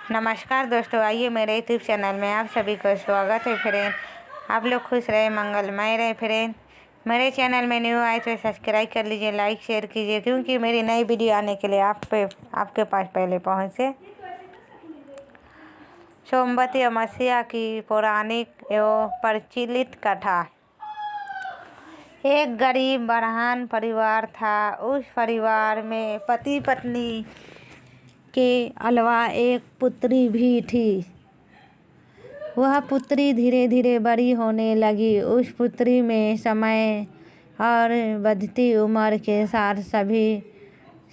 नमस्कार दोस्तों, आइए मेरे यूट्यूब चैनल में आप सभी को स्वागत है फ्रेंड। आप लोग खुश रहे, मंगलमय रहे फ्रेंड। मेरे चैनल में न्यू आए तो सब्सक्राइब कर लीजिए, लाइक शेयर कीजिए, क्योंकि मेरी नई वीडियो आने के लिए आपके पास पहले पहुँचे। सोमवती अमावस्या की पौराणिक एवं प्रचलित कथा। एक गरीब ब्राह्मण परिवार था। उस परिवार में पति पत्नी के अलावा एक पुत्री भी थी। वह पुत्री धीरे धीरे बड़ी होने लगी। उस पुत्री में समय और बढ़ती उम्र के साथ सभी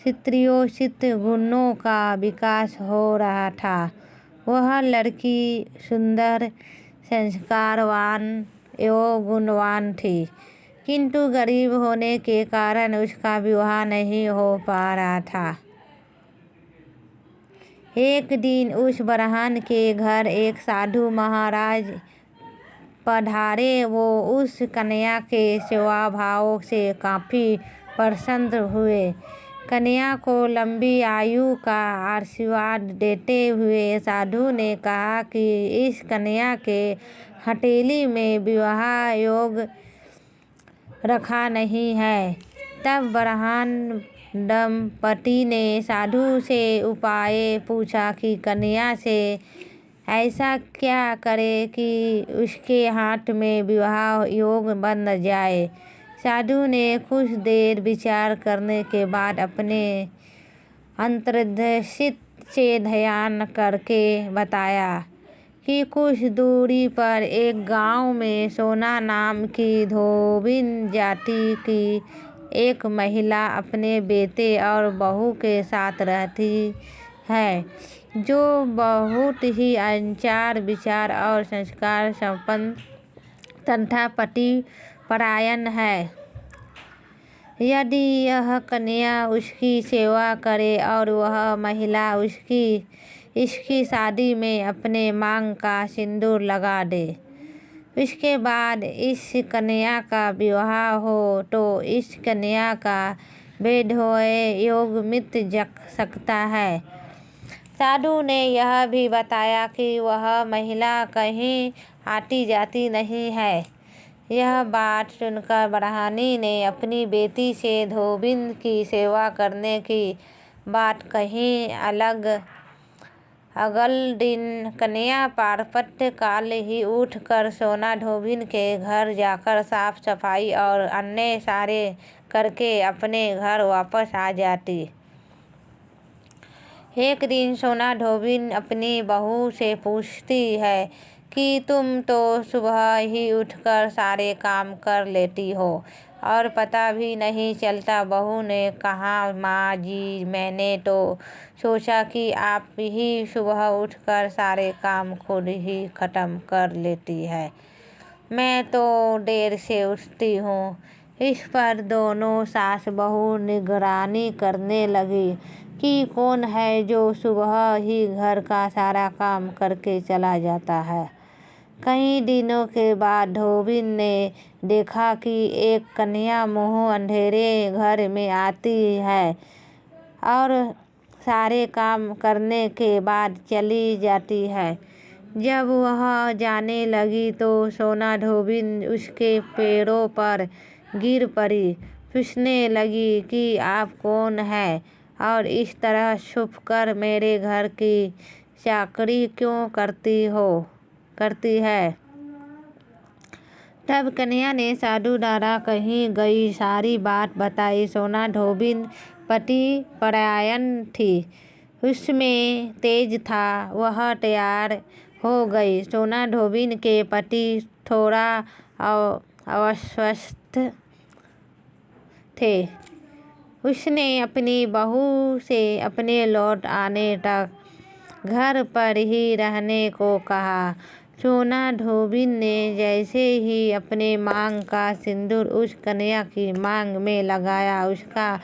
स्त्रियोचित गुणों का विकास हो रहा था। वह लड़की सुंदर, संस्कारवान एवं गुणवान थी, किंतु गरीब होने के कारण उसका विवाह नहीं हो पा रहा था। एक दिन उस ब्राह्मण के घर एक साधु महाराज पधारे। वो उस कन्या के सेवा भाव से काफ़ी प्रसन्न हुए। कन्या को लंबी आयु का आशीर्वाद देते हुए साधु ने कहा कि इस कन्या के हथेली में विवाह योग रखा नहीं है। तब ब्राह्मण दंपति ने साधु से उपाय पूछा कि कन्या से ऐसा क्या करे कि उसके हाथ में विवाह योग बन जाए। साधु ने कुछ देर विचार करने के बाद अपने अंतर्दृष्टि से ध्यान करके बताया कि कुछ दूरी पर एक गांव में सोना नाम की धोबिन जाति की एक महिला अपने बेटे और बहू के साथ रहती है, जो बहुत ही आचार विचार और संस्कार संपन्न तथा पतिपरायण है। यदि यह कन्या उसकी सेवा करे और वह महिला इसकी शादी में अपने मांग का सिंदूर लगा दे, इसके बाद इस कन्या का विवाह हो तो इस कन्या का वैधव्य योग मिट सकता है। साधु ने यह भी बताया कि वह महिला कहीं आती जाती नहीं है। यह बात सुनकर ब्राह्मणी ने अपनी बेटी से धोबिन की सेवा करने की बात कही। अगल दिन कन्या पारपत्य काल ही उठकर सोना धोबिन के घर जाकर साफ सफाई और अन्य सारे करके अपने घर वापस आ जाती। एक दिन सोना धोबिन अपनी बहू से पूछती है कि तुम तो सुबह ही उठकर सारे काम कर लेती हो और पता भी नहीं चलता। बहू ने कहा, माँ जी, मैंने तो सोचा कि आप ही सुबह उठकर सारे काम खुद ही ख़त्म कर लेती है। मैं तो देर से उठती हूँ। इस पर दोनों सास बहू निगरानी करने लगी कि कौन है जो सुबह ही घर का सारा काम करके चला जाता है। कई दिनों के बाद धोबिन ने देखा कि एक कन्या मुँह अंधेरे घर में आती है और सारे काम करने के बाद चली जाती है। जब वह जाने लगी तो सोना धोबिन उसके पैरों पर गिर पड़ी। पूछने लगी कि आप कौन है और इस तरह छुपकर मेरे घर की चाकरी क्यों करती है। तब कन्या ने साधु द्वारा कही गई सारी बात बताई। सोना धोबिन पतिपरायण थी, उसमें तेज था। वह तैयार हो गई। सोना धोबिन के पति थोड़ा अस्वस्थ थे। उसने अपनी बहू से अपने लौट आने तक घर पर ही रहने को कहा। सोना धोबिन ने जैसे ही अपने मांग का सिंदूर उस कन्या की मांग में लगाया, उसका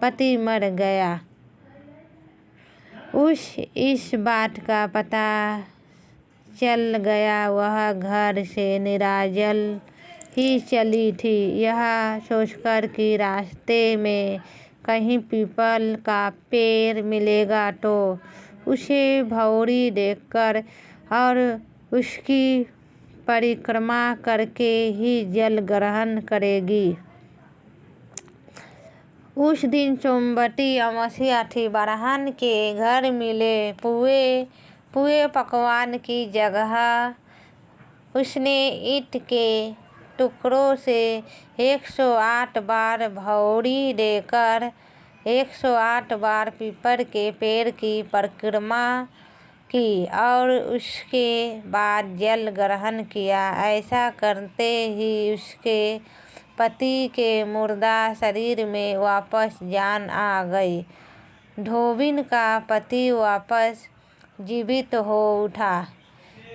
पति मर गया। इस बात का पता चल गया। वह घर से निराजल ही चली थी। यह सोचकर कि रास्ते में कहीं पीपल का पेड़ मिलेगा तो उसे भौरी देकर और उसकी परिक्रमा करके ही जल ग्रहण करेगी। उस दिन सोमवती अमावस्या थी। ब्राह्मण के घर मिले पुए पकवान की जगह उसने ईंट के टुकड़ों से 108 बार भौरी देकर 108 बार पीपल के पेड़ की परिक्रमा की और उसके बाद जल ग्रहण किया। ऐसा करते ही उसके पति के मुर्दा शरीर में वापस जान आ गई। धोबिन का पति वापस जीवित हो उठा।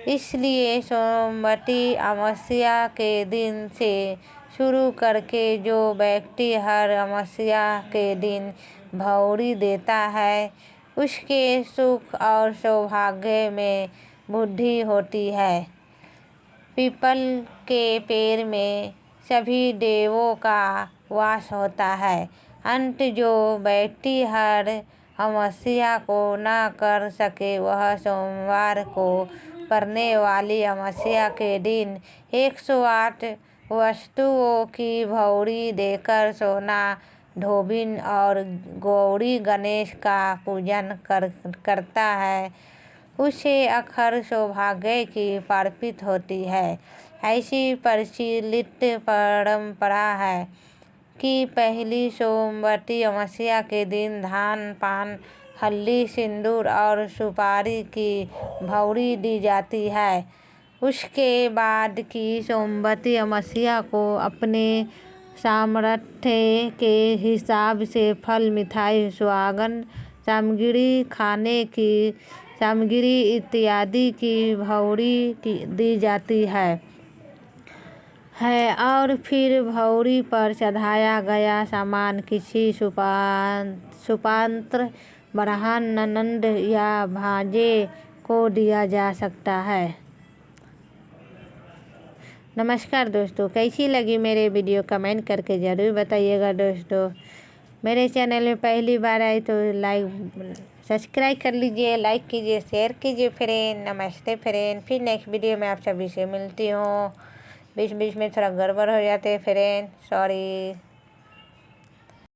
इसलिए सोमवती अमावस्या के दिन से शुरू करके जो व्यक्ति हर अमावस्या के दिन भौरी देता है उसके सुख और सौभाग्य में वृद्धि होती है। पीपल के पेड़ में सभी देवों का वास होता है। अंत जो व्यक्ति हर अमावस्या को न कर सके वह सोमवार को पड़ने वाली अमावस्या के दिन 108 वस्तुओं की भौरी देकर सोना धोबिन और गौरी गणेश का पूजन करता है उसे अखंड सौभाग्य की प्राप्ति होती है। ऐसी प्रचलित परंपरा है कि पहली सोमवती अमावस्या के दिन धान पान हल्दी सिंदूर और सुपारी की भौरी दी जाती है। उसके बाद की सोमवती अमावस्या को अपने सामर्थ्य के हिसाब से फल मिठाई सुहागन सामग्री खाने की सामग्री इत्यादि की भौरी दी जाती है और फिर भौरी पर चढ़ाया गया सामान किसी सुपात्र ब्राह्मण ननद या भांजे को दिया जा सकता है। नमस्कार दोस्तों, कैसी लगी मेरे वीडियो कमेंट करके ज़रूर बताइएगा। दोस्तों मेरे चैनल में पहली बार आए तो सब्सक्राइब कर लीजिए, लाइक कीजिए, शेयर कीजिए फ्रेंड। नमस्ते फ्रेंड, फिर नेक्स्ट वीडियो में आप सभी से मिलती हूँ। बीच बीच में थोड़ा गड़बड़ हो जाते हैं फ्रेंड, सॉरी।